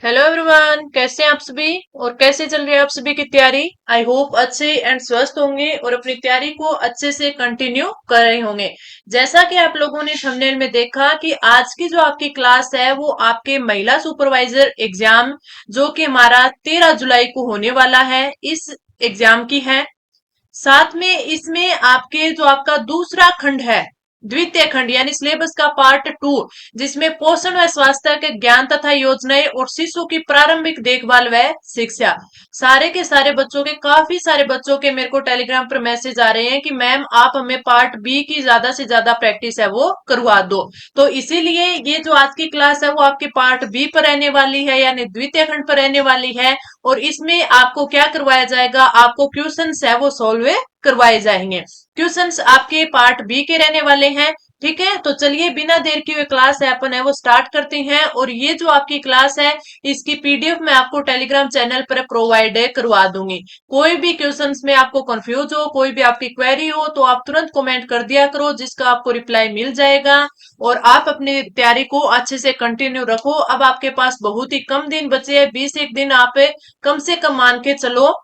Hello everyone, कैसे हैं आप सभी और कैसे चल रही है आप सभी की तैयारी। आई होप अच्छे एंड स्वस्थ होंगे और अपनी तैयारी को अच्छे से कंटिन्यू कर रहे होंगे। जैसा कि आप लोगों ने थंबनेल में देखा कि आज की जो आपकी क्लास है वो आपके महिला सुपरवाइजर एग्जाम जो कि हमारा 13 जुलाई को होने वाला है, इस एग्जाम की है। साथ में इसमें आपके जो आपका दूसरा खंड है, द्वितीय खंड यानी सिलेबस का पार्ट 2, जिसमें पोषण व स्वास्थ्य के ज्ञान तथा योजनाएं और शिशु की प्रारंभिक देखभाल व शिक्षा, सारे के सारे बच्चों के काफी सारे बच्चों के मेरे को टेलीग्राम पर मैसेज आ रहे हैं कि मैम आप हमें पार्ट बी की ज्यादा से ज्यादा प्रैक्टिस है वो करवा दो। तो इसीलिए ये जो आज की क्लास है वो आपके पार्ट बी पर रहने वाली है यानी द्वितीय खंड पर रहने वाली है। और इसमें आपको क्या करवाया जाएगा, आपको क्वेश्चंस है वो सॉल्व करवाए जाएंगे। क्वेश्चंस आपके पार्ट बी के रहने वाले हैं। ठीक है, तो चलिए बिना देर किए क्लास है अपन है वो स्टार्ट करते हैं। और ये जो आपकी क्लास है इसकी पीडीएफ मैं आपको टेलीग्राम चैनल पर प्रोवाइड करवा दूंगी। कोई भी क्वेश्चंस में आपको कंफ्यूज हो, कोई भी आपकी क्वेरी हो तो आप तुरंत कमेंट कर दिया करो, जिसका आपको रिप्लाई मिल जाएगा। और आप अपनी तैयारी को अच्छे से कंटिन्यू रखो। अब आपके पास बहुत ही कम दिन बचे हैं, 20 एक दिन आप कम से कम मान के चलो।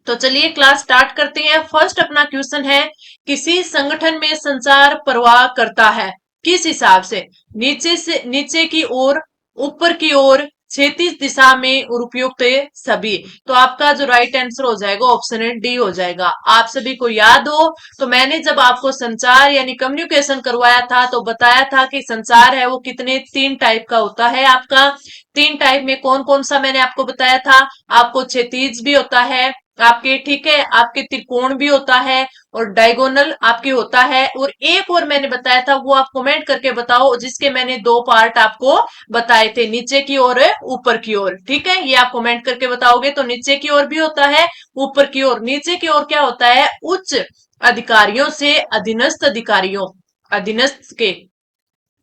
तो चलिए क्लास स्टार्ट करते हैं। फर्स्ट अपना क्वेश्चन है, किसी संगठन में संचार प्रवाह करता है किस हिसाब से नीचे की ओर, ऊपर की ओर, क्षैतिज दिशा में और उपयुक्त सभी। तो आपका जो राइट आंसर हो जाएगा ऑप्शन है डी हो जाएगा। आप सभी को याद हो तो मैंने जब आपको संचार यानी कम्युनिकेशन करवाया था तो बताया था कि संचार है वो कितने 3 टाइप का होता है आपका। 3 टाइप में कौन कौन सा मैंने आपको बताया था। आपको क्षैतिज भी होता है आपके, ठीक है, आपके त्रिकोण भी होता है और डायगोनल आपके होता है। और एक और मैंने बताया था वो आप कमेंट करके बताओ, जिसके मैंने 2 पार्ट आपको बताए थे, नीचे की ओर ऊपर की ओर। ठीक है, ये आप कमेंट करके बताओगे। तो नीचे की ओर भी होता है, ऊपर की ओर। नीचे की ओर क्या होता है, उच्च अधिकारियों से अधीनस्थ अधिकारियों, अधीनस्थ के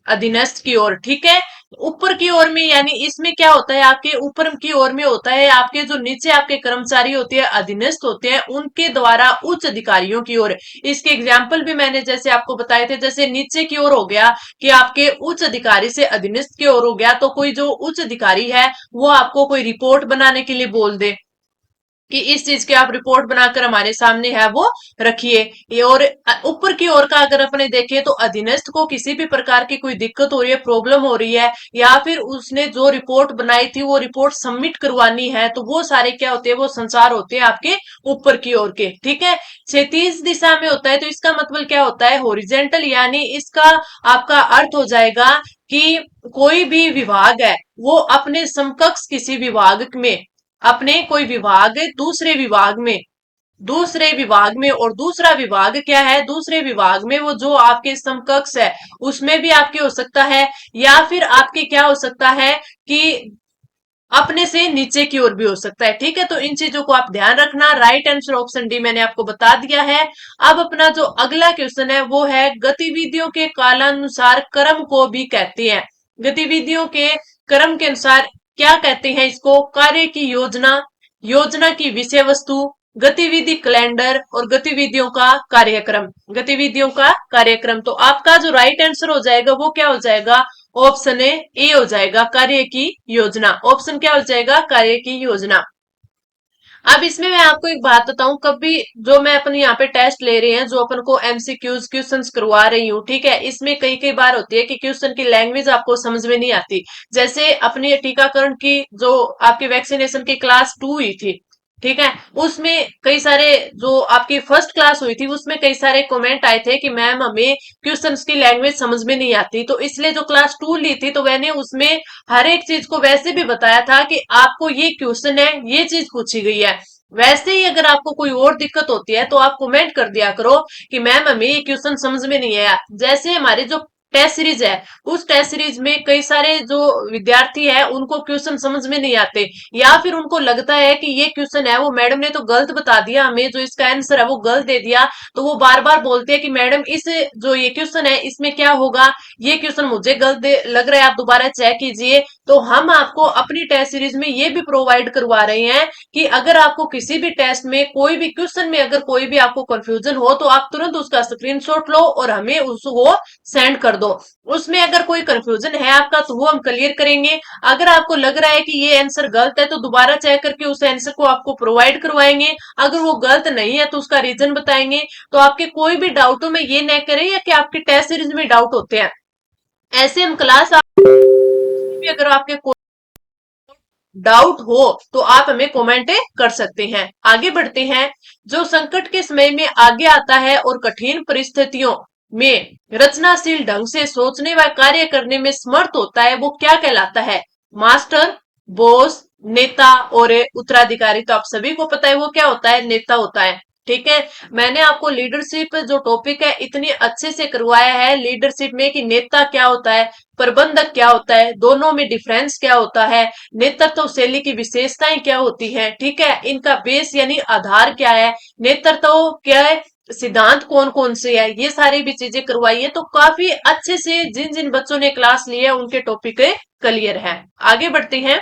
अधीनस्थ की ओर। ठीक है, ऊपर की ओर में यानी इसमें क्या होता है, आपके ऊपर की ओर में होता है आपके जो नीचे आपके कर्मचारी होते हैं अधीनस्थ होते हैं उनके द्वारा उच्च अधिकारियों की ओर। इसके एग्जाम्पल भी मैंने जैसे आपको बताए थे, जैसे नीचे की ओर हो गया कि आपके उच्च अधिकारी से अधीनस्थ की ओर हो गया, तो कोई जो उच्च अधिकारी है वो आपको कोई रिपोर्ट बनाने के लिए बोल दे कि इस चीज की आप रिपोर्ट बनाकर हमारे सामने है वो रखिए। ये और ऊपर की ओर का अगर अपने देखें तो अधीनस्थ को किसी भी प्रकार की कोई दिक्कत हो रही है, प्रॉब्लम हो रही है, या फिर उसने जो रिपोर्ट बनाई थी वो रिपोर्ट सबमिट करवानी है, तो वो सारे क्या होते हैं, वो संसार होते हैं आपके ऊपर की ओर के। ठीक है, क्षैतिज दिशा में होता है तो इसका मतलब क्या होता है, होरिजेंटल, यानी इसका आपका अर्थ हो जाएगा कि कोई भी विभाग है वो अपने समकक्ष किसी विभाग में, अपने कोई विभाग दूसरे विभाग में, और दूसरा विभाग क्या है, दूसरे विभाग में वो जो आपके समकक्ष है उसमें भी आपके हो सकता है, या फिर आपके क्या हो सकता है कि अपने से नीचे की ओर भी हो सकता है। ठीक है, तो इन चीजों को आप ध्यान रखना। राइट आंसर ऑप्शन डी मैंने आपको बता दिया है। अब अपना जो अगला क्वेश्चन है वो है, गतिविधियों के कालानुसार क्रम को भी कहते हैं। गतिविधियों के क्रम के अनुसार क्या कहते हैं इसको, कार्य की योजना, योजना की विषय वस्तु, गतिविधि कैलेंडर और गतिविधियों का कार्यक्रम, गतिविधियों का कार्यक्रम। तो आपका जो राइट आंसर हो जाएगा वो क्या हो जाएगा, ऑप्शन ए हो जाएगा, कार्य की योजना। ऑप्शन क्या हो जाएगा, कार्य की योजना। अब इसमें मैं आपको एक बात बताऊं, कभी जो मैं अपन यहाँ पे टेस्ट ले रहे हैं, जो अपन को एमसीक्यूज क्वेश्चंस करवा रही हूँ, ठीक है, इसमें कई कई बार होती है कि क्वेश्चन की लैंग्वेज आपको समझ में नहीं आती। जैसे अपनी टीकाकरण की जो आपकी वैक्सीनेशन की क्लास 2 हुई थी, ठीक है, उसमें कई सारे जो आपकी फर्स्ट क्लास हुई थी उसमें कई सारे कमेंट आए थे कि मैम हमें क्वेश्चंस की लैंग्वेज समझ में नहीं आती। तो इसलिए जो क्लास 2 ली थी तो मैंने उसमें हर एक चीज को वैसे भी बताया था कि आपको ये क्वेश्चन है, ये चीज पूछी गई है। वैसे ही अगर आपको कोई और दिक्कत होती है तो आप कमेंट कर दिया करो कि मैम हमें ये क्वेश्चन समझ में नहीं आया। जैसे हमारी जो टेस्ट सीरीज है, उस टेस्ट सीरीज में कई सारे जो विद्यार्थी है उनको क्वेश्चन समझ में नहीं आते, या फिर उनको लगता है कि ये क्वेश्चन है वो मैडम ने तो गलत बता दिया, हमें जो इसका आंसर है वो गलत दे दिया। तो वो बार बार बोलते हैं कि मैडम इस जो ये क्वेश्चन है इसमें क्या होगा, ये क्वेश्चन मुझे गलत लग रहा है, आप दोबारा चेक कीजिए। तो हम आपको अपनी टेस्ट सीरीज में ये भी प्रोवाइड करवा रहे हैं कि अगर आपको किसी भी टेस्ट में कोई भी क्वेश्चन में अगर कोई भी आपको कंफ्यूजन हो तो आप तुरंत उसका स्क्रीनशॉट लो और हमें उसको सेंड कर दो। उसमें अगर कोई कंफ्यूजन है आपका तो वो हम क्लियर करेंगे। अगर आपको लग रहा है कि ये आंसर गलत है तो दोबारा चेक करके उस आंसर को आपको प्रोवाइड करवाएंगे। अगर वो गलत नहीं है तो उसका रीजन बताएंगे। तो आपके कोई भी डाउटों में ये न करें या कि आपके टेस्ट सीरीज में डाउट होते हैं, ऐसे हम क्लास भी अगर आपके डाउट हो तो आप हमें कमेंट कर सकते हैं। आगे बढ़ते हैं। जो संकट के समय में आगे आता है और कठिन परिस्थितियों में रचनाशील ढंग से सोचने व कार्य करने में समर्थ होता है वो क्या कहलाता है? मास्टर, बॉस, नेता और उत्तराधिकारी। तो आप सभी को पता है वो क्या होता है? नेता होता है। ठीक है, मैंने आपको लीडरशिप जो टॉपिक है इतनी अच्छे से करवाया है लीडरशिप में कि नेता क्या होता है, प्रबंधक क्या होता है, दोनों में डिफरेंस क्या होता है, नेतृत्व शैली की विशेषताएं क्या होती है, ठीक है, इनका बेस यानी आधार क्या है, नेतृत्व क्या है, सिद्धांत कौन कौन से है, ये सारी भी चीजें करवाई है। तो काफी अच्छे से जिन जिन बच्चों ने क्लास ली है उनके टॉपिक क्लियर है। आगे बढ़ते हैं।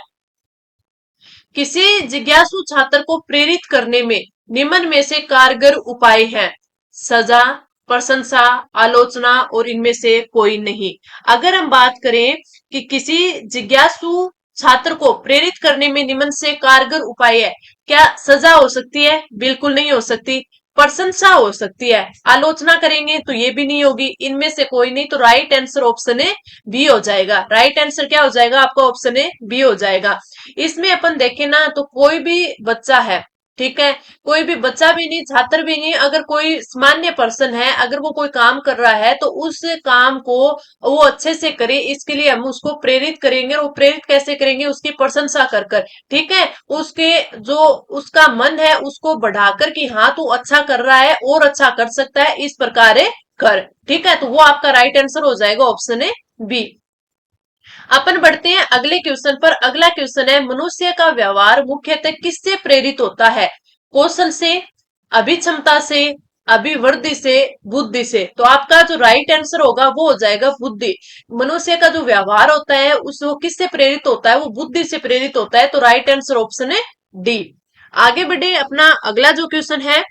किसी जिज्ञासु छात्र को प्रेरित करने में निम्न में से कारगर उपाय हैं? सजा, प्रशंसा, आलोचना और इनमें से कोई नहीं। अगर हम बात करें कि किसी जिज्ञासु छात्र को प्रेरित करने में निम्न से कारगर उपाय है, क्या सजा हो सकती है? बिल्कुल नहीं हो सकती। प्रशंसा हो सकती है, आलोचना करेंगे तो ये भी नहीं होगी। इनमें से कोई नहीं। तो राइट आंसर ऑप्शन है बी हो जाएगा। राइट आंसर क्या हो जाएगा आपका? ऑप्शन है बी हो जाएगा। इसमें अपन देखें ना तो कोई भी बच्चा है, ठीक है, कोई भी बच्चा भी नहीं, छात्र भी नहीं, अगर कोई सामान्य पर्सन है, अगर वो कोई काम कर रहा है तो उस काम को वो अच्छे से करे, इसके लिए हम उसको प्रेरित करेंगे। और वो प्रेरित कैसे करेंगे? उसकी प्रशंसा कर कर, ठीक है, उसके जो उसका मन है उसको बढ़ाकर कि हाँ तू अच्छा कर रहा है और अच्छा कर सकता है, इस प्रकार कर। ठीक है, तो वो आपका राइट आंसर हो जाएगा ऑप्शन है बी। अपन बढ़ते हैं अगले क्वेश्चन पर। अगला क्वेश्चन है, मनुष्य का व्यवहार मुख्यतः किससे प्रेरित होता है? कौशल से, अभिक्षमता से, अभिवृद्धि से, बुद्धि से। तो आपका जो राइट आंसर होगा वो हो जाएगा बुद्धि। मनुष्य का जो व्यवहार होता है उस वो किससे प्रेरित होता है? वो बुद्धि से प्रेरित होता है। तो राइट आंसर ऑप्शन है डी। आगे बढ़े। अपना अगला जो क्वेश्चन है,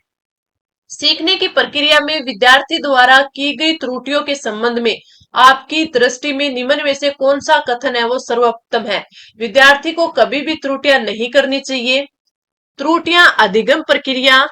सीखने की प्रक्रिया में विद्यार्थी द्वारा की गई त्रुटियों के संबंध में आपकी दृष्टि में निम्न में से कौन सा कथन है वो सर्वोत्तम है? विद्यार्थी को कभी भी त्रुटियां नहीं करनी चाहिए, त्रुटियां अधिगम प्रक्रिया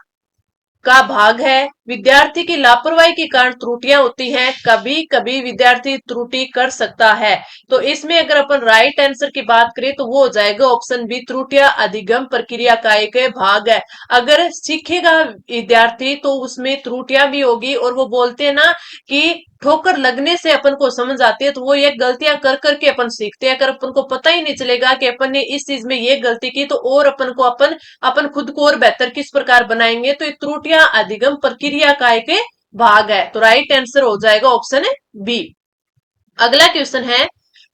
का भाग है, विद्यार्थी की लापरवाही के कारण त्रुटियां होती हैं, कभी कभी विद्यार्थी त्रुटि कर सकता है। तो इसमें अगर अपन राइट आंसर की बात करें तो वो हो जाएगा ऑप्शन बी, त्रुटियां अधिगम प्रक्रिया का एक भाग है। अगर सीखेगा विद्यार्थी तो उसमें त्रुटियां भी होगी। और वो बोलते हैं ना कि ठोकर लगने से अपन को समझ आती है, तो वो ये गलतियां कर करके अपन सीखते हैं। अगर अपन को पता ही नहीं चलेगा कि अपन ने इस चीज में ये गलती की तो और अपन को अपन खुद को और बेहतर किस प्रकार बनाएंगे। तो ये त्रुटियां अधिगम प्रक्रिया का एक भाग है। तो राइट आंसर हो जाएगा ऑप्शन बी। अगला क्वेश्चन है,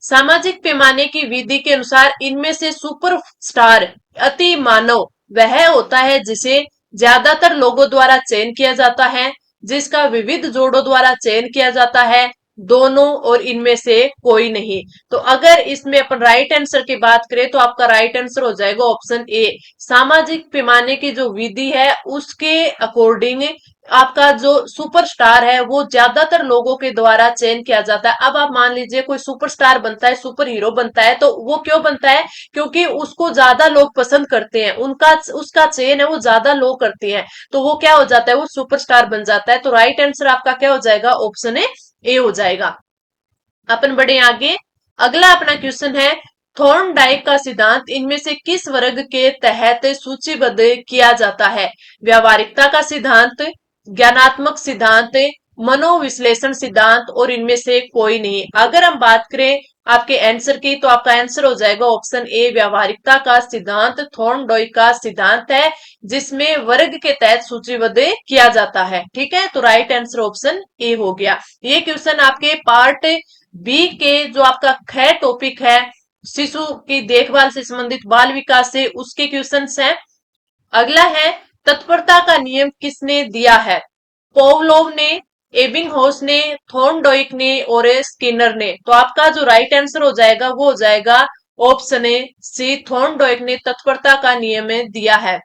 सामाजिक पैमाने की विधि के अनुसार इनमें से सुपर स्टार अति मानव वह होता है जिसे ज्यादातर लोगों द्वारा चयन किया जाता है, जिसका विविध जोड़ों द्वारा चयन किया जाता है, दोनों और इनमें से कोई नहीं। तो अगर इसमें अपन राइट आंसर की बात करें तो आपका राइट आंसर हो जाएगा ऑप्शन ए। सामाजिक पैमाने की जो विधि है उसके अकॉर्डिंग आपका जो सुपरस्टार है वो ज्यादातर लोगों के द्वारा चयन किया जाता है। अब आप मान लीजिए कोई सुपरस्टार बनता है, सुपर हीरो बनता है, तो वो क्यों बनता है? क्योंकि उसको ज्यादा लोग पसंद करते हैं, उनका उसका चयन है वो ज्यादा लोग करते हैं, तो वो क्या हो जाता है? वो सुपरस्टार बन जाता है। तो राइट आंसर आपका क्या हो जाएगा? ऑप्शन ए हो जाएगा। अपन बढ़े आगे। अगला अपना क्वेश्चन है, थॉर्नडाइक का सिद्धांत इनमें से किस वर्ग के तहत सूचीबद्ध किया जाता है? व्यावहारिकता का सिद्धांत, ज्ञानात्मक सिद्धांत, मनोविश्लेषण सिद्धांत और इनमें से कोई नहीं। अगर हम बात करें आपके आंसर की तो आपका आंसर हो जाएगा ऑप्शन ए, व्यावहारिकता का सिद्धांत थॉर्नडाइक का सिद्धांत है जिसमें वर्ग के तहत सूचीबद्ध किया जाता है। ठीक है, तो राइट आंसर ऑप्शन ए हो गया। ये क्वेश्चन आपके पार्ट बी के जो आपका ख टॉपिक है, शिशु की देखभाल से संबंधित बाल विकास से, उसके क्वेश्चंस हैं। अगला है, तत्परता का नियम किसने दिया है? पोवलोव ने, एबिंगहॉस ने, थॉर्नडाइक ने और स्किनर ने। तो आपका जो राइट आंसर हो जाएगा वो हो जाएगा ऑप्शन ए सी थॉर्नडाइक ने तत्परता का नियम दिया है।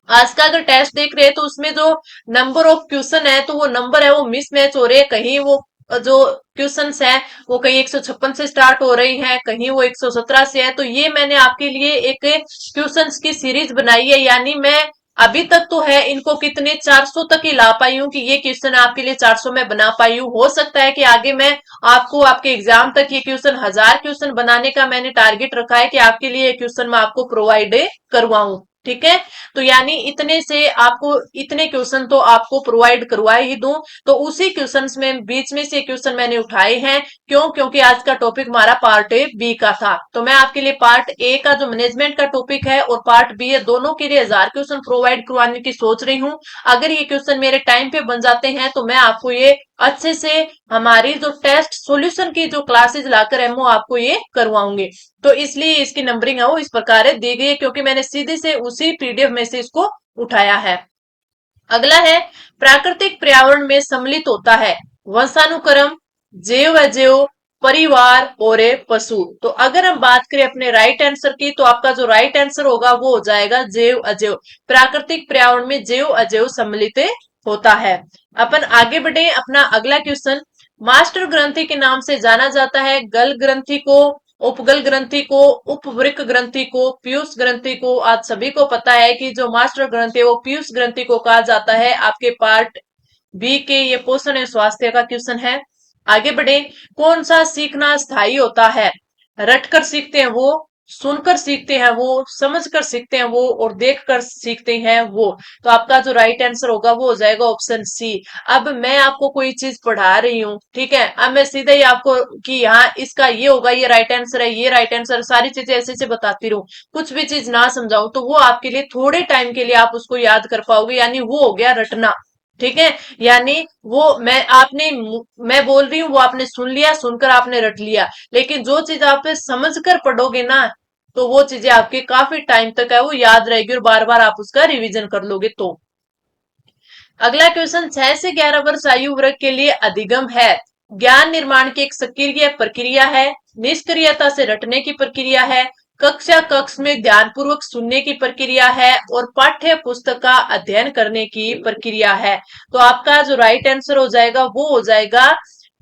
आज का अगर टेस्ट देख रहे हैं तो उसमें जो नंबर ऑफ क्वेश्चन है तो वो नंबर है वो मिसमैच हो रहे हैं। कहीं वो जो क्वेश्चंस है वो कहीं 156 से स्टार्ट हो रही हैं, कहीं वो 117 से है। तो ये मैंने आपके लिए एक क्वेश्चंस की सीरीज बनाई है, यानी मैं अभी तक तो है इनको कितने 400 तक ही ला पाई हूँ कि ये क्वेश्चन आपके लिए 400 में बना पाई हूँ। हो सकता है कि आगे मैं आपको आपके एग्जाम तक ये क्वेश्चन 1000 क्वेश्चन बनाने का मैंने टारगेट रखा है कि आपके लिए क्वेश्चन मैं आपको प्रोवाइड करवाऊं। ठीक है, तो यानी इतने से आपको इतने क्वेश्चन तो आपको प्रोवाइड करवाए ही दूं। तो उसी क्वेश्चंस में बीच में से क्वेश्चन मैंने उठाए हैं। क्यों? क्योंकि आज का टॉपिक हमारा पार्ट ए बी का था, तो मैं आपके लिए पार्ट ए का जो मैनेजमेंट का टॉपिक है और पार्ट बी है, दोनों के लिए 1000 क्वेश्चन प्रोवाइड करवाने की सोच रही हूँ। अगर ये क्वेश्चन मेरे टाइम पे बन जाते हैं तो मैं आपको ये अच्छे से हमारी जो टेस्ट सॉल्यूशन की जो क्लासेस लाकर है वो आपको ये करवाऊंगी। तो इसलिए इसकी नंबरिंग है वो इस प्रकार है दी गई है, क्योंकि मैंने सीधे से उसी पीडीएफ में से इसको उठाया है। अगला है प्राकृतिक पर्यावरण में सम्मिलित होता है वंशानुक्रम, जैव अजैव, परिवार और पशु। तो अगर हम बात करें अपने राइट आंसर की तो आपका जो राइट आंसर होगा वो हो जाएगा जैव अजैव। प्राकृतिक पर्यावरण में जैव अजैव सम्मिलित होता है। अपन आगे बढ़े, अपना अगला क्वेश्चन। मास्टर ग्रंथि के नाम से जाना जाता है गल ग्रंथि को, उपगल ग्रंथि को, उपवृक्क ग्रंथि को, पीयूष ग्रंथि को। आज सभी को पता है कि जो मास्टर ग्रंथि है वो पीयूष ग्रंथि को कहा जाता है। आपके पार्ट बी के ये पोषण एवं स्वास्थ्य का क्वेश्चन है। आगे बढ़े, कौन सा सीखना स्थायी होता है? रटकर सीखते हैं वो, सुनकर सीखते हैं वो, समझकर सीखते हैं वो और देखकर सीखते हैं वो। तो आपका जो राइट आंसर होगा वो हो जाएगा ऑप्शन सी। अब मैं आपको कोई चीज पढ़ा रही हूँ, ठीक है, अब मैं सीधे ही आपको कि यहाँ इसका ये होगा, ये राइट आंसर है, ये राइट आंसर, सारी चीजें ऐसे ऐसे बताती रहूं, कुछ भी चीज ना समझाऊं, तो वो आपके लिए थोड़े टाइम के लिए आप उसको याद कर पाओगे, यानी वो हो गया रटना। ठीक है, यानी वो मैं बोल रही हूँ वो आपने सुन लिया, सुनकर आपने रट लिया। लेकिन जो चीज आप समझ कर पढ़ोगे ना तो वो चीजें आपके काफी टाइम तक है वो याद रहेगी और बार बार आप उसका रिवीजन कर लोगे। तो अगला क्वेश्चन, 6 से 11 वर्ष आयु वर्ग के लिए अधिगम है ज्ञान निर्माण की एक सक्रिय प्रक्रिया है, निष्क्रियता से रटने की प्रक्रिया है, कक्षा कक्ष में ध्यानपूर्वक सुनने की प्रक्रिया है और पाठ्य पुस्तक का अध्ययन करने की प्रक्रिया है। तो आपका जो राइट आंसर हो जाएगा वो हो जाएगा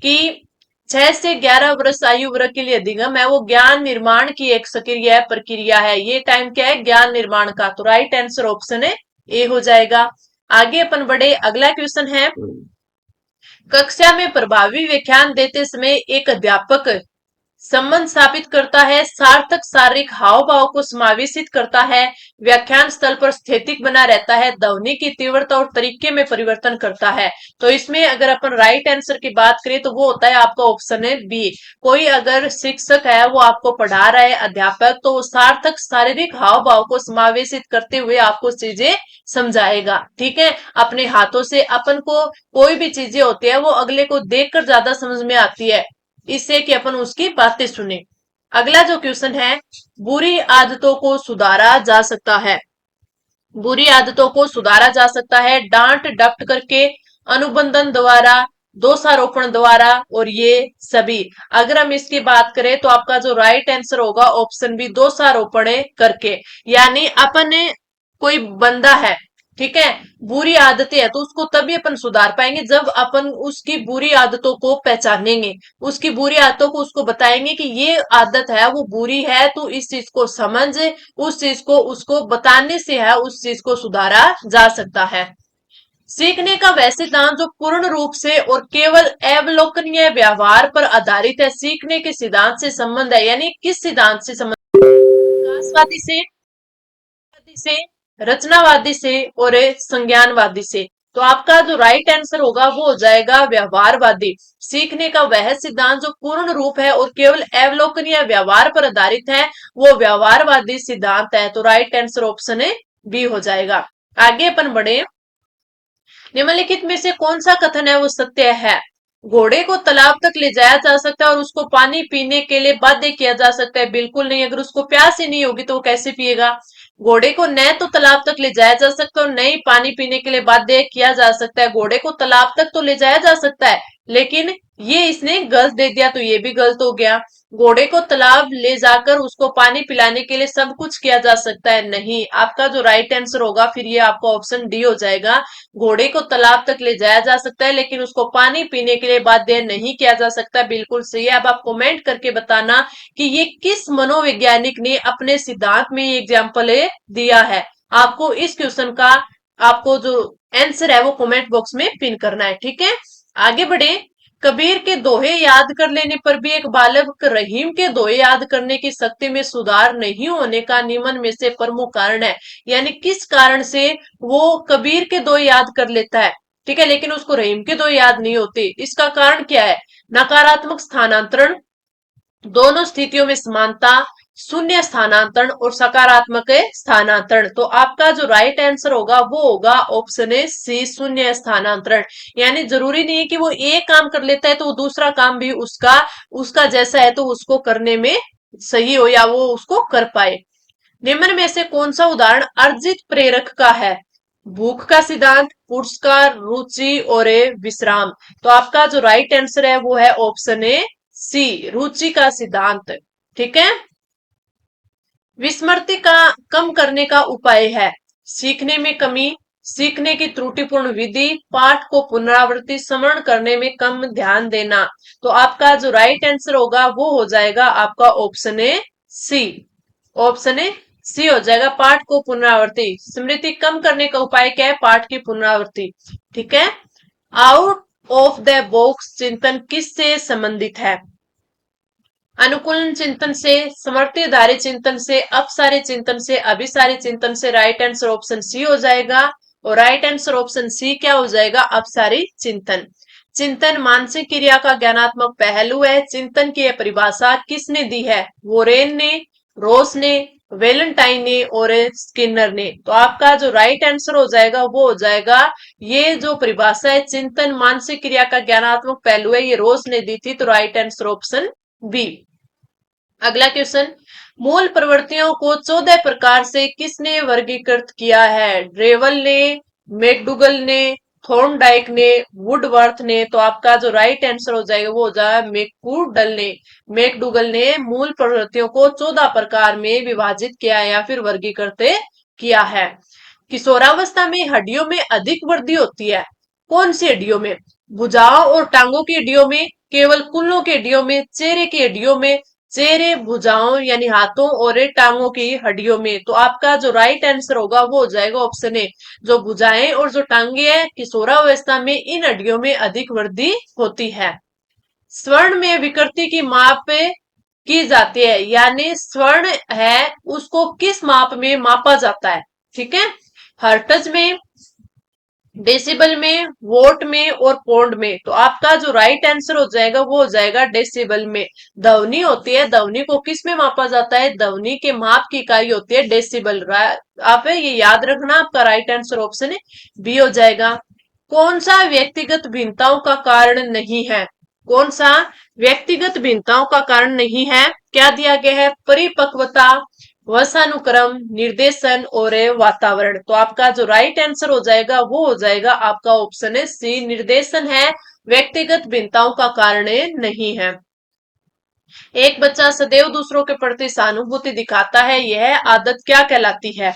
कि 6 से 11 वर्ष आयु वर्ग के लिए अधिगम है वो ज्ञान निर्माण की एक सक्रिय प्रक्रिया है। ये टाइम क्या है? ज्ञान निर्माण का। तो राइट आंसर ऑप्शन है ए हो जाएगा। आगे अपन बढ़े, अगला क्वेश्चन है, कक्षा में प्रभावी व्याख्यान देते समय एक अध्यापक संबंध स्थापित करता है, सार्थक शारीरिक हाव भाव को समावेशित करता है, व्याख्यान स्थल पर स्थितिक बना रहता है, ध्वनि की तीव्रता और तरीके में परिवर्तन करता है। तो इसमें अगर अपन राइट आंसर की बात करें तो वो होता है आपका ऑप्शन है बी। कोई अगर शिक्षक है वो आपको पढ़ा रहा है, अध्यापक, तो वो सार्थक शारीरिक हाव भाव को समावेशित करते हुए आपको चीजें समझाएगा। ठीक है, अपने हाथों से अपन को कोई भी चीजें होती है वो अगले को देखकर ज्यादा समझ में आती है, इससे कि अपन उसकी बातें सुने। अगला जो क्वेश्चन है, बुरी आदतों को सुधारा जा सकता है। बुरी आदतों को सुधारा जा सकता है डांट डपट करके, अनुबंधन द्वारा, दोषारोपण द्वारा और ये सभी। अगर हम इसकी बात करें तो आपका जो राइट आंसर होगा ऑप्शन बी, दोषारोपण करके। यानी अपन कोई बंदा है, ठीक है, बुरी आदतें है तो उसको तभी अपन सुधार पाएंगे जब अपन उसकी बुरी आदतों को पहचानेंगे, उसकी बुरी आदतों को उसको बताएंगे कि ये आदत है वो बुरी है, तो इस चीज को समझ, उस चीज को उसको बताने से है उस चीज को सुधारा जा सकता है। सीखने का वह सिद्धांत जो पूर्ण रूप से और केवल अवलोकनीय व्यवहार पर आधारित है, सीखने के सिद्धांत से संबंध है, यानी किस सिद्धांत से संबंध? विकासवादी से, रचनावादी से और संज्ञानवादी से। तो आपका जो राइट आंसर होगा वो हो जाएगा व्यवहारवादी। सीखने का वह सिद्धांत जो पूर्ण रूप है और केवल अवलोकनीय व्यवहार पर आधारित है वो व्यवहारवादी सिद्धांत है। तो राइट आंसर ऑप्शन है बी हो जाएगा। आगे अपन बढ़े, निम्नलिखित में से कौन सा कथन है वो सत्य है? घोड़े को तालाब तक ले जाया जा सकता है और उसको पानी पीने के लिए बाध्य किया जा सकता है? बिल्कुल नहीं। अगर उसको प्यास ही नहीं होगी तो वो कैसे पिएगा? घोड़े को न तो तालाब तक ले जाया जा सकता है और न ही पानी पीने के लिए बाध्य किया जा सकता है। घोड़े को तालाब तक तो ले जाया जा सकता है, लेकिन ये इसने गलत दे दिया तो ये भी गलत हो गया। घोड़े को तालाब ले जाकर उसको पानी पिलाने के लिए सब कुछ किया जा सकता है, नहीं। आपका जो राइट आंसर होगा फिर ये आपका ऑप्शन डी हो जाएगा। घोड़े को तालाब तक ले जाया जा सकता है लेकिन उसको पानी पीने के लिए बाध्य नहीं किया जा सकता। बिल्कुल सही है। अब आप कमेंट करके बताना कि ये किस मनोवैज्ञानिक ने अपने सिद्धांत में ये एग्जाम्पल दिया है। आपको इस क्वेश्चन का आपको जो आंसर है वो कमेंट बॉक्स में पिन करना है, ठीक है। आगे बढ़े। कबीर के दोहे याद कर लेने पर भी एक बालक रहीम के दोहे याद करने की शक्ति में सुधार नहीं होने का निम्न में से प्रमुख कारण है। यानी किस कारण से वो कबीर के दोहे याद कर लेता है, ठीक है, लेकिन उसको रहीम के दोहे याद नहीं होते। इसका कारण क्या है? नकारात्मक स्थानांतरण, दोनों स्थितियों में समानता, शून्य स्थानांतरण और सकारात्मक स्थानांतरण। तो आपका जो राइट आंसर होगा वो होगा ऑप्शन ए सी, शून्य स्थानांतरण। यानी जरूरी नहीं है कि वो एक काम कर लेता है तो वो दूसरा काम भी उसका उसका जैसा है तो उसको करने में सही हो या वो उसको कर पाए। निम्न में से कौन सा उदाहरण अर्जित प्रेरक का है? भूख का सिद्धांत, पुरस्कार, रुचि और विश्राम। तो आपका जो राइट आंसर है वो है ऑप्शन ए सी, रुचि का सिद्धांत, ठीक है। विस्मृति का कम करने का उपाय है सीखने में कमी, सीखने की त्रुटिपूर्ण विधि, पाठ को पुनरावृत्ति, स्मरण करने में कम ध्यान देना। तो आपका जो राइट आंसर होगा वो हो जाएगा आपका option A C. Option A सी हो जाएगा, पाठ को पुनरावृत्ति। स्मृति कम करने का उपाय क्या है? पाठ की पुनरावृत्ति, ठीक है। आउट ऑफ द बॉक्स चिंतन किससे संबंधित है? अनुकूलन चिंतन से, समर्थधारी चिंतन से, अपसारी चिंतन से, अभिसारी चिंतन से। राइट आंसर ऑप्शन सी हो जाएगा। और राइट आंसर ऑप्शन सी क्या हो जाएगा? अपसारी चिंतन। चिंतन मानसिक क्रिया का ज्ञानात्मक पहलू है। चिंतन की यह परिभाषा किसने दी है? वोरेन ने, रोस ने, वेलेंटाइन ने और स्किनर ने। तो आपका जो राइट आंसर हो जाएगा वो हो जाएगा, ये जो परिभाषा है चिंतन मानसिक क्रिया का ज्ञानात्मक पहलू है, ये रोस ने दी थी। तो राइट आंसर ऑप्शन बी। अगला क्वेश्चन, मूल प्रवृत्तियों को 14 प्रकार से किसने वर्गीकृत किया है? ड्रेवल ने, मैकडूगल ने, थॉर्नडाइक ने, वुडवर्थ ने। तो आपका जो राइट आंसर हो जाएगा वो हो जाएगा मैकडूगल ने। मैकडूगल ने मूल प्रवृत्तियों को 14 प्रकार में विभाजित किया या फिर वर्गीकृत किया है। किशोरावस्था में हड्डियों में अधिक वृद्धि होती है, कौन सी हड्डियों में? भुजाओं और टांगों की हड्डियों में, केवल कूल्हों की हड्डियों में, चेहरे की हड्डियों में, चेहरे, भुजाओं यानी हाथों और टांगों की हड्डियों में। तो आपका जो राइट आंसर होगा वो हो जाएगा ऑप्शन ए। जो भुजाएं और जो टांगे हैं किशोरावस्था में इन हड्डियों में अधिक वृद्धि होती है। स्वर्ण में विकृति की माप की जाती है, यानी स्वर्ण है उसको किस माप में मापा जाता है, ठीक है। हर्ट्ज में, डेसिबल में, वोट में और पौंड में। तो आपका जो राइट आंसर हो जाएगा वो हो जाएगा डेसिबल में। ध्वनि होती है, ध्वनि को किस में मापा जाता है? ध्वनि के माप की इकाई होती है डेसिबल। आप ये याद रखना, आपका राइट आंसर ऑप्शन बी हो जाएगा। कौन सा व्यक्तिगत भिन्नताओं का कारण नहीं है? कौन सा व्यक्तिगत भिन्नताओं का कारण नहीं है? क्या दिया गया है? परिपक्वता, वंशानुक्रम, निर्देशन और वातावरण। तो आपका जो राइट आंसर हो जाएगा वो हो जाएगा आपका ऑप्शन है सी, निर्देशन है, व्यक्तिगत भिन्नताओं का कारण नहीं है। एक बच्चा सदैव दूसरों के प्रति सहानुभूति दिखाता है, यह आदत क्या कहलाती है?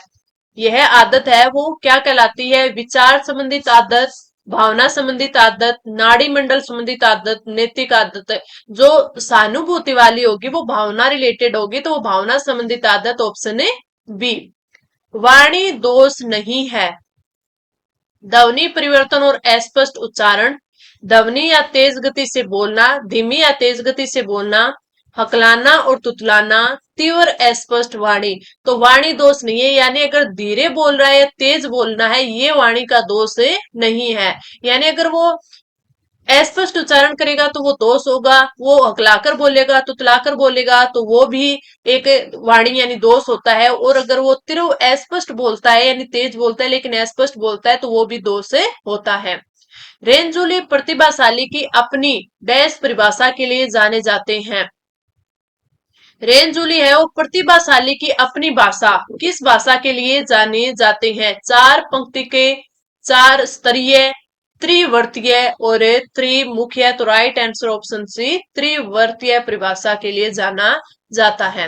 यह आदत है वो क्या कहलाती है? विचार संबंधित आदत, भावना संबंधित आदत, नाड़ी मंडल संबंधित आदत, नैतिक आदत। जो सहानुभूति वाली होगी वो भावना रिलेटेड होगी, तो वो भावना संबंधित आदत ऑप्शन है बी। वाणी दोष नहीं है, ध्वनि परिवर्तन और अस्पष्ट उच्चारण, ध्वनि या तेज गति से बोलना, धीमी या तेज गति से बोलना, हकलाना और तुतलाना, तीव्र अस्पष्ट वाणी। तो वाणी दोष नहीं है, यानी अगर धीरे बोल रहा है या तेज बोलना है ये वाणी का दोष नहीं है। यानी अगर वो अस्पष्ट उच्चारण करेगा तो वो दोष होगा, वो हकलाकर बोलेगा तुतलाकर बोलेगा तो वो भी एक वाणी यानी दोष होता है। और अगर वो तीव्र अस्पष्ट बोलता है यानी तेज बोलता है लेकिन अस्पष्ट बोलता है तो वो भी दोष होता है। रेंजुली प्रतिभाशाली की अपनी डैश परिभाषा के लिए जाने जाते हैं। रेंजुली है वो प्रतिभाशाली की अपनी भाषा, किस भाषा के लिए जाने जाते हैं? चार पंक्ति के, चार स्तरीय, त्रिवर्तीय और त्रिमुखी है, तो राइट आंसर ऑप्शन सी त्रिवर्तीय परिभाषा के लिए जाना जाता है।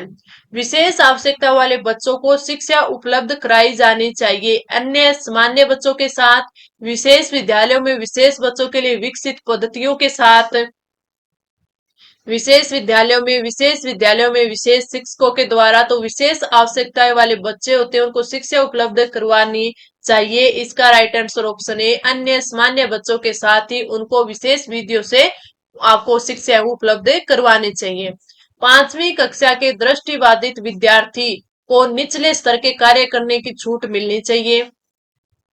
विशेष आवश्यकता वाले बच्चों को शिक्षा उपलब्ध कराई जानी चाहिए। अन्य सामान्य बच्चों के साथ विशेष विद्यालयों में विशेष बच्चों के लिए विकसित पद्धतियों के साथ विशेष विद्यालयों में विशेष शिक्षकों के द्वारा, तो विशेष आवश्यकताएं वाले बच्चे होते हैं उनको शिक्षा उपलब्ध करवानी चाहिए। इसका राइट आंसर ऑप्शन है अन्य सामान्य बच्चों के साथ ही उनको विशेष विधियों से आपको शिक्षा उपलब्ध करवानी चाहिए। 5वीं कक्षा के दृष्टिबाधित विद्यार्थी को निचले स्तर के कार्य करने की छूट मिलनी चाहिए।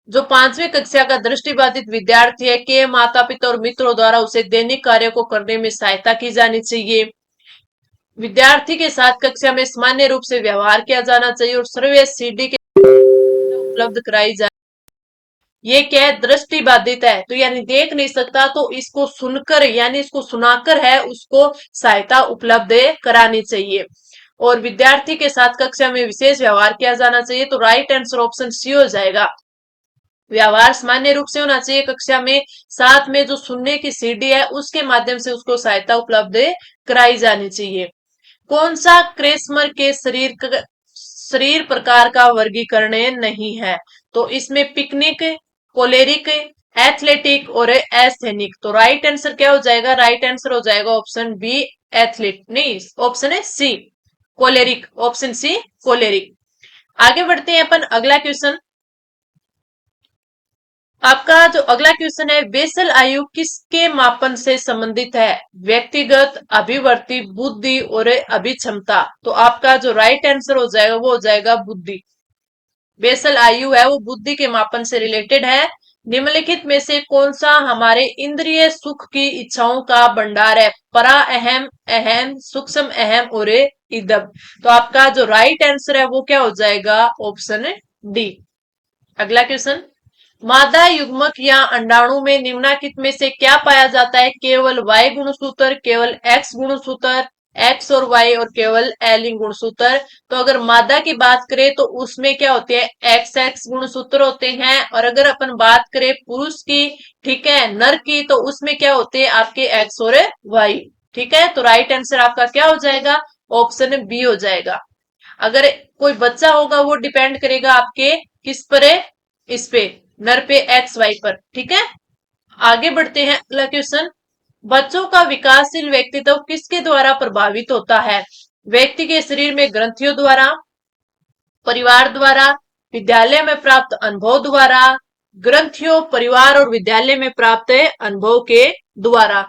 जो 5वीं कक्षा का दृष्टिबाधित विद्यार्थी है के माता पिता और मित्रों द्वारा उसे दैनिक कार्य को करने में सहायता की जानी चाहिए। विद्यार्थी के साथ कक्षा में सामान्य रूप से व्यवहार किया जाना चाहिए और सर्वे सीडी के उपलब्ध कराई जाए। ये क्या है, दृष्टि बाधित है तो यानी देख नहीं सकता, तो इसको सुनकर यानी इसको सुनाकर है उसको सहायता उपलब्ध करानी चाहिए। और विद्यार्थी के साथ कक्षा में विशेष व्यवहार किया जाना चाहिए, तो राइट आंसर ऑप्शन सी हो जाएगा। व्यवहार सामान्य रूप से होना चाहिए कक्षा में, साथ में जो सुनने की सीडी है उसके माध्यम से उसको सहायता उपलब्ध कराई जानी चाहिए। कौन सा क्रेस्मर के शरीर प्रकार का वर्गीकरण नहीं है, तो इसमें पिकनिक, कोलेरिक, एथलेटिक और एस्थेनिक, तो राइट आंसर क्या हो जाएगा, राइट आंसर हो जाएगा ऑप्शन बी एथलीट, नहीं ऑप्शन है सी कोलेरिक, ऑप्शन सी कोलेरिक। आगे बढ़ते हैं अपन अगला क्वेश्चन। आपका जो अगला क्वेश्चन है, बेसल आयु किसके मापन से संबंधित है, व्यक्तिगत, अभिवर्ती, बुद्धि और अभिक्षमता, तो आपका जो राइट आंसर हो जाएगा वो हो जाएगा बुद्धि। बेसल आयु है वो बुद्धि के मापन से रिलेटेड है। निम्नलिखित में से कौन सा हमारे इंद्रिय सुख की इच्छाओं का भंडार है, परा अहम, अहम, सूक्ष्म अहम और इदम, तो आपका जो राइट आंसर है वो क्या हो जाएगा, ऑप्शन डी। अगला क्वेश्चन, मादा युग्मक या अंडाणु में निम्नलिखित में से क्या पाया जाता है, केवल Y गुणसूत्र, केवल X गुणसूत्र, X और Y और केवल L गुणसूत्र, तो अगर मादा की बात करें तो उसमें क्या होते हैं, XX गुणसूत्र होते हैं, और अगर अपन बात करें पुरुष की, ठीक है, नर की, तो उसमें क्या होते हैं आपके X और Y, ठीक है, तो राइट आंसर आपका क्या हो जाएगा, ऑप्शन बी हो जाएगा। अगर कोई बच्चा होगा वो डिपेंड करेगा आपके किस पर है, इस पे नर पे एक्स वाई पर, ठीक है। आगे बढ़ते हैं अगला क्वेश्चन, बच्चों का विकासशील व्यक्तित्व किसके द्वारा प्रभावित होता है, व्यक्ति के शरीर में ग्रंथियों द्वारा, परिवार द्वारा, विद्यालय में प्राप्त अनुभव द्वारा, ग्रंथियों, परिवार और विद्यालय में प्राप्त अनुभव के द्वारा।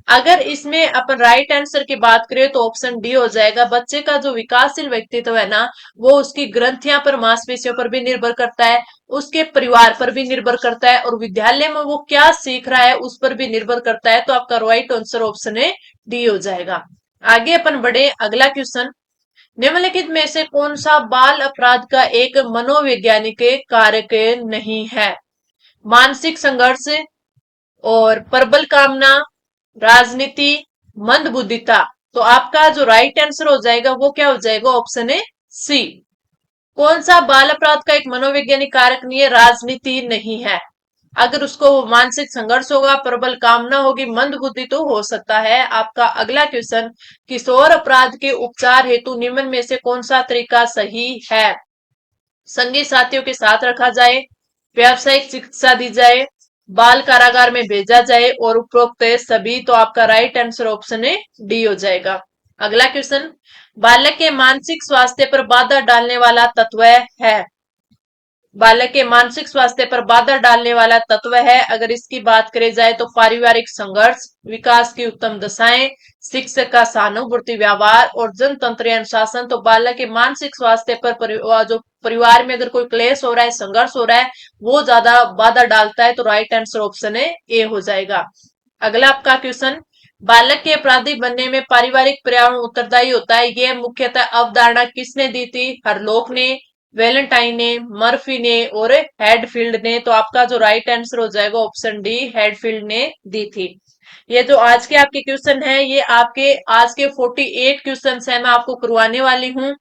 अगर इसमें अपन राइट आंसर की बात करें तो ऑप्शन डी हो जाएगा। बच्चे का जो विकासशील व्यक्तित्व है ना वो उसकी ग्रंथियां पर, मांसपेशियों पर भी निर्भर करता है, उसके परिवार पर भी निर्भर करता है, और विद्यालय में वो क्या सीख रहा है उस पर भी निर्भर करता है, तो आपका राइट आंसर ऑप्शन है डी हो जाएगा। आगे अपन बढ़े अगला क्वेश्चन, निम्नलिखित में से कौन सा बाल अपराध का एक मनोवैज्ञानिक कारक नहीं है, मानसिक संघर्ष और प्रबल कामना, राजनीति, मंदबुद्धिता, तो आपका जो राइट आंसर हो जाएगा वो क्या हो जाएगा, ऑप्शन है सी। कौन सा बाल अपराध का एक मनोवैज्ञानिक कारक नहीं है, राजनीति नहीं है। अगर उसको मानसिक संघर्ष होगा, प्रबल कामना होगी, मंद बुद्धि तो हो सकता है। आपका अगला क्वेश्चन, किशोर अपराध के उपचार हेतु निम्न में से कौन सा तरीका सही है, संगी साथियों के साथ रखा जाए, व्यावसायिक चिकित्सा दी जाए, बाल कारागार में भेजा जाए और उपरोक्त सभी, तो आपका राइट आंसर ऑप्शन है डी हो जाएगा। अगला क्वेश्चन, बालक के मानसिक स्वास्थ्य पर बाधा डालने वाला तत्व है, बालक के मानसिक स्वास्थ्य पर बाधा डालने वाला तत्व है, अगर इसकी बात करी जाए तो पारिवारिक संघर्ष, विकास की उत्तम दशाएं, शिक्षक का सहानुभूति व्यवहार और जनतंत्र अनुशासन, तो बालक के मानसिक स्वास्थ्य पर जो परिवार में अगर कोई क्लेश हो रहा है, संघर्ष हो रहा है, वो ज्यादा बाधा डालता है, तो राइट आंसर ऑप्शन है ए हो जाएगा। अगला आपका क्वेश्चन, बालक के अपराधी बनने में पारिवारिक पर्यावरण उत्तरदायी होता है, यह मुख्यतः अवधारणा किसने दी थी, हरलोक ने, वेलेंटाइन ने, मर्फी ने और हेडफील्ड ने, तो आपका जो राइट आंसर हो जाएगा ऑप्शन डी हेडफील्ड ने दी थी। ये जो आज के आपके क्वेश्चन है ये आपके आज के 48 क्वेश्चन है मैं आपको करवाने वाली हूं।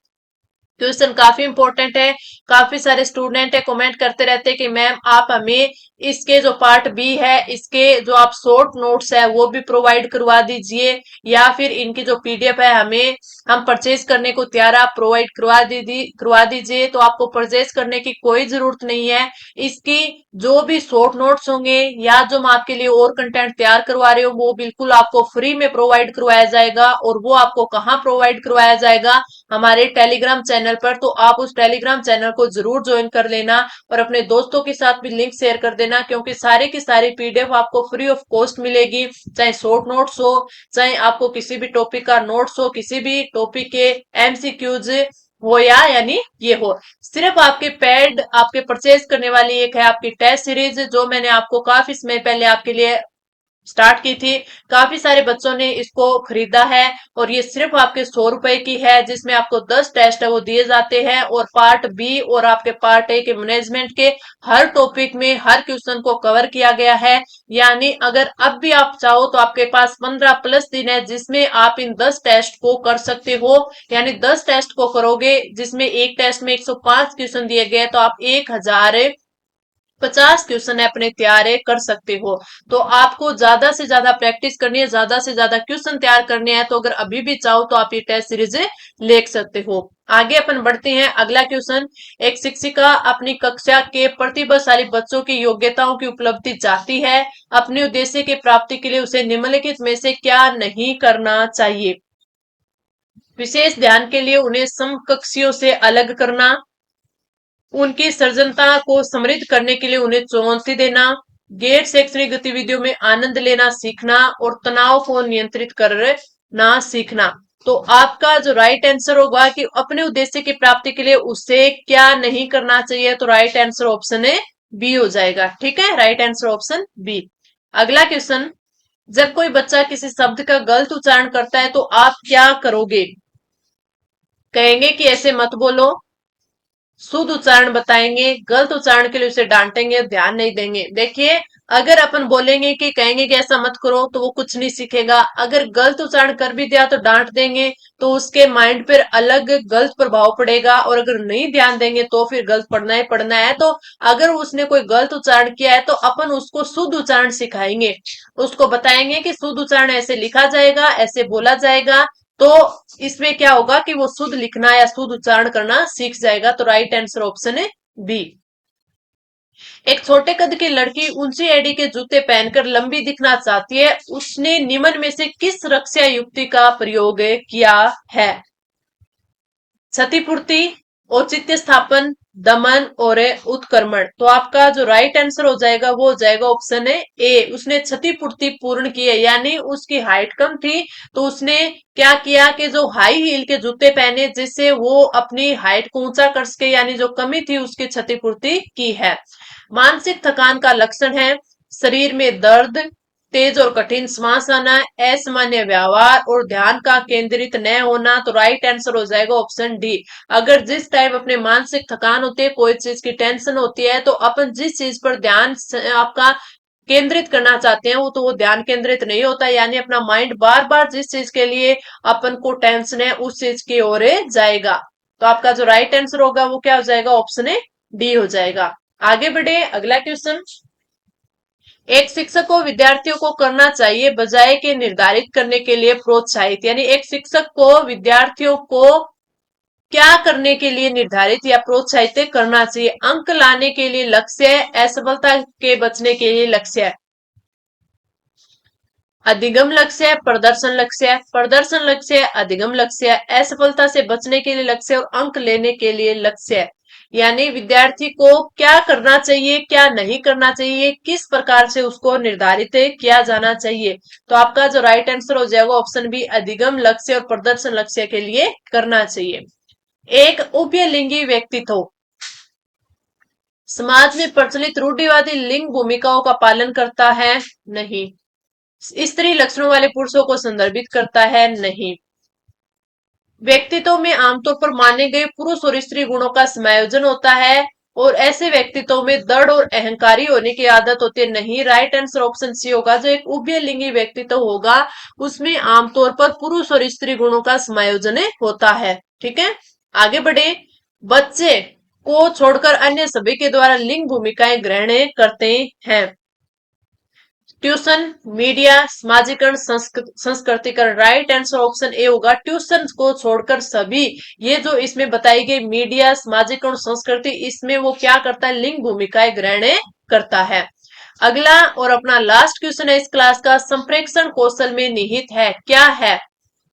क्वेश्चन काफी इंपॉर्टेंट है। काफी सारे स्टूडेंट है कमेंट करते रहते हैं कि मैम आप हमें इसके जो पार्ट बी है इसके जो आप शॉर्ट नोट्स है वो भी प्रोवाइड करवा दीजिए, या फिर इनकी जो पीडीएफ है हमें हम परचेज करने को तैयार है, आप प्रोवाइड करवा दीजिए। तो आपको परचेज करने की कोई जरूरत नहीं है। इसकी जो भी शॉर्ट नोट्स होंगे या जो मैं आपके लिए और कंटेंट तैयार करवा रही हूँ वो बिल्कुल आपको फ्री में प्रोवाइड करवाया जाएगा। और वो आपको कहाँ प्रोवाइड करवाया जाएगा? हमारे टेलीग्राम चैनल पर। तो आप उस टेलीग्राम चैनल को जरूर ज्वाइन कर लेना और अपने दोस्तों के साथ भी लिंक शेयर कर देना, क्योंकि सारे की सारी पीडीएफ आपको फ्री ऑफ कॉस्ट मिलेगी। चाहे शॉर्ट नोट्स हो, चाहे आपको किसी भी टॉपिक का नोट्स हो, किसी भी टॉपिक के एमसीक्यूज हो, या यानी ये हो, सिर्फ आपके पेड आपके परचेज करने वाली एक है आपकी टेस्ट सीरीज, जो मैंने आपको काफी समय पहले आपके लिए स्टार्ट की थी। काफी सारे बच्चों ने इसको खरीदा है और ये सिर्फ आपके 100 रुपए की है, जिसमें आपको 10 टेस्ट है वो दिए जाते हैं, और पार्ट बी और आपके पार्ट ए के मैनेजमेंट के हर टॉपिक में हर क्वेश्चन को कवर किया गया है। यानी अगर अब भी आप चाहो तो आपके पास 15 प्लस दिन है जिसमें आप इन 10 टेस्ट को कर सकते हो। यानी 10 टेस्ट को करोगे जिसमें एक टेस्ट में 105 क्वेश्चन दिए गए, तो आप 1050 क्वेश्चन अपने तैयार कर सकते हो। तो आपको ज्यादा से ज्यादा प्रैक्टिस करनी है, ज्यादा से ज्यादा क्वेश्चन तैयार करने हैं। तो अगर अभी भी चाहो तो आप ये टेस्ट सीरीज ले सकते हो। आगे अपन बढ़ते हैं। अगला क्वेश्चन, एक शिक्षिका अपनी कक्षा के प्रतिभाशाली बच्चों की योग्यताओं की उपलब्धि चाहती है, अपने उद्देश्य की प्राप्ति के लिए उसे निम्नलिखित में से क्या नहीं करना चाहिए? विशेष ध्यान के लिए उन्हें समकक्षियों से अलग करना, उनकी सृजनता को समृद्ध करने के लिए उन्हें चुनौती देना, गैर शैक्षणिक गतिविधियों में आनंद लेना सीखना, और तनाव को नियंत्रित करना सीखना। तो आपका जो राइट आंसर होगा कि अपने उद्देश्य की प्राप्ति के लिए उसे क्या नहीं करना चाहिए, तो राइट आंसर ऑप्शन है बी हो जाएगा। ठीक है, राइट आंसर ऑप्शन बी। अगला क्वेश्चन, जब कोई बच्चा किसी शब्द का गलत उच्चारण करता है तो आप क्या करोगे? कहेंगे कि ऐसे मत बोलो, शुद्ध उच्चारण बताएंगे, गलत उच्चारण के लिए उसे डांटेंगे, ध्यान नहीं देंगे। देखिए, अगर अपन बोलेंगे कि कहेंगे कि ऐसा मत करो तो वो कुछ नहीं सीखेगा। अगर गलत उच्चारण कर भी दिया तो डांट देंगे तो उसके माइंड पर अलग गलत प्रभाव पड़ेगा, और अगर नहीं ध्यान देंगे तो फिर गलत पढ़ना ही पढ़ना है। तो अगर उसने कोई गलत उच्चारण किया है तो अपन उसको शुद्ध उच्चारण सिखाएंगे, उसको बताएंगे कि शुद्ध उच्चारण ऐसे लिखा जाएगा, ऐसे बोला जाएगा। तो इसमें क्या होगा कि वो शुद्ध लिखना या शुद्ध उच्चारण करना सीख जाएगा। तो राइट आंसर ऑप्शन है बी। एक छोटे कद की लड़की ऊंची एड़ी के जूते पहनकर लंबी दिखना चाहती है, उसने निम्न में से किस रक्षा युक्ति का प्रयोग किया है? क्षतिपूर्ति, औचित्य स्थापन, दमन और उत्क्रमण। तो आपका जो राइट आंसर हो जाएगा वो हो जाएगा ऑप्शन है ए, उसने क्षतिपूर्ति पूर्ण की है। यानी उसकी हाइट कम थी तो उसने क्या किया कि जो हाई हील के जूते पहने जिससे वो अपनी हाइट को ऊंचा कर सके, यानी जो कमी थी उसकी क्षतिपूर्ति की है। मानसिक थकान का लक्षण है शरीर में दर्द, तेज और कठिन श्वास आना, असामान्य व्यवहार और ध्यान का केंद्रित न होना। तो राइट आंसर हो जाएगा ऑप्शन डी। अगर जिस टाइम अपने मानसिक थकान होती है, कोई चीज की टेंशन होती है, तो अपन जिस चीज पर ध्यान आपका केंद्रित करना चाहते हैं वो तो वो ध्यान केंद्रित नहीं होता, यानी अपना माइंड बार बार जिस चीज के लिए अपन को टेंशन है उस चीज की ओर जाएगा। तो आपका जो राइट आंसर होगा वो क्या हो जाएगा? ऑप्शन ए डी हो जाएगा। आगे बढ़े। अगला क्वेश्चन, एक शिक्षक को विद्यार्थियों को करना चाहिए बजाय के निर्धारित करने के लिए प्रोत्साहित। यानी एक शिक्षक को विद्यार्थियों को क्या करने के लिए निर्धारित या प्रोत्साहित करना चाहिए? अंक लाने के लिए लक्ष्य है, असफलता के बचने के लिए लक्ष्य है, अधिगम लक्ष्य है, प्रदर्शन लक्ष्य है। प्रदर्शन लक्ष्य है, अधिगम लक्ष्य है, असफलता से बचने के लिए लक्ष्य है, और अंक लेने के लिए लक्ष्य है। यानी विद्यार्थी को क्या करना चाहिए, क्या नहीं करना चाहिए, किस प्रकार से उसको निर्धारित किया जाना चाहिए। तो आपका जो राइट आंसर हो जाएगा ऑप्शन बी, अधिगम लक्ष्य और प्रदर्शन लक्ष्य के लिए करना चाहिए। एक उभयलिंगी व्यक्तित्व समाज में प्रचलित रूढ़िवादी लिंग भूमिकाओं का पालन करता है? नहीं। स्त्री लक्षणों वाले पुरुषों को संदर्भित करता है? नहीं। व्यक्तित्व में आमतौर पर माने गए पुरुष और स्त्री गुणों का समायोजन होता है, और ऐसे व्यक्तित्व में दृढ़ और अहंकारी होने की आदत होती है? नहीं। राइट आंसर ऑप्शन सी होगा। जो एक उभयलिंगी व्यक्तित्व होगा उसमें आमतौर पर पुरुष और स्त्री गुणों का समायोजन होता है। ठीक है, आगे बढ़े। बच्चे को छोड़कर अन्य सभी के द्वारा लिंग भूमिकाएं ग्रहण करते हैं। ट्यूशन, मीडिया, समाजीकरण, संस्कृतिकरण। राइट आंसर ऑप्शन ए होगा, ट्यूशन को छोड़कर सभी। ये जो इसमें बताई गई मीडिया, समाजीकरण, संस्कृति, इसमें वो क्या करता है, लिंग भूमिकाएं ग्रहण करता है। अगला और अपना लास्ट क्वेश्चन है इस क्लास का, संप्रेषण कौशल में निहित है, क्या है?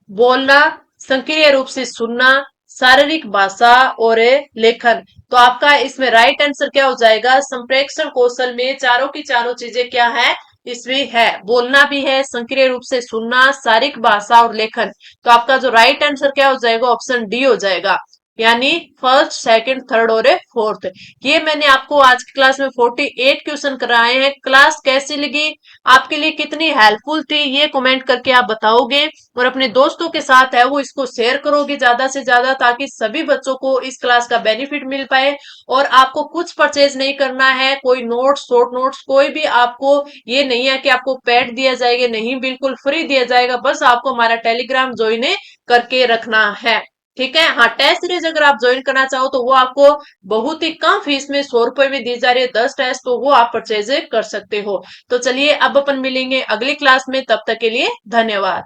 बोलना, सक्रिय रूप से सुनना, शारीरिक भाषा और लेखन। तो आपका इसमें राइट आंसर क्या हो जाएगा, संप्रेषण कौशल में चारों की चारों चीजें क्या है, इसमें है, बोलना भी है, सक्रिय रूप से सुनना, शारीरिक भाषा और लेखन। तो आपका जो राइट आंसर क्या हो जाएगा, ऑप्शन डी हो जाएगा, यानी फर्स्ट, सेकंड, थर्ड और फोर्थ। ये मैंने आपको आज की क्लास में 48 क्वेश्चन कराए हैं। क्लास कैसी लगी, आपके लिए कितनी हेल्पफुल थी, ये कमेंट करके आप बताओगे। और अपने दोस्तों के साथ है वो इसको शेयर करोगे ज्यादा से ज्यादा, ताकि सभी बच्चों को इस क्लास का बेनिफिट मिल पाए। और आपको कुछ परचेज नहीं करना है, कोई नोट्स, शॉर्ट नोट्स, कोई भी आपको ये नहीं है कि आपको पैड दिया जाएगा, नहीं, बिल्कुल फ्री दिया जाएगा। बस आपको हमारा टेलीग्राम ज्वाइन करके रखना है। ठीक है। हाँ, टेस्ट सीरीज अगर आप ज्वाइन करना चाहो तो वो आपको बहुत ही कम फीस में 100 रुपए में दी जा रही है 10 टेस्ट, तो वो आप परचेज कर सकते हो। तो चलिए अब अपन मिलेंगे अगली क्लास में, तब तक के लिए धन्यवाद।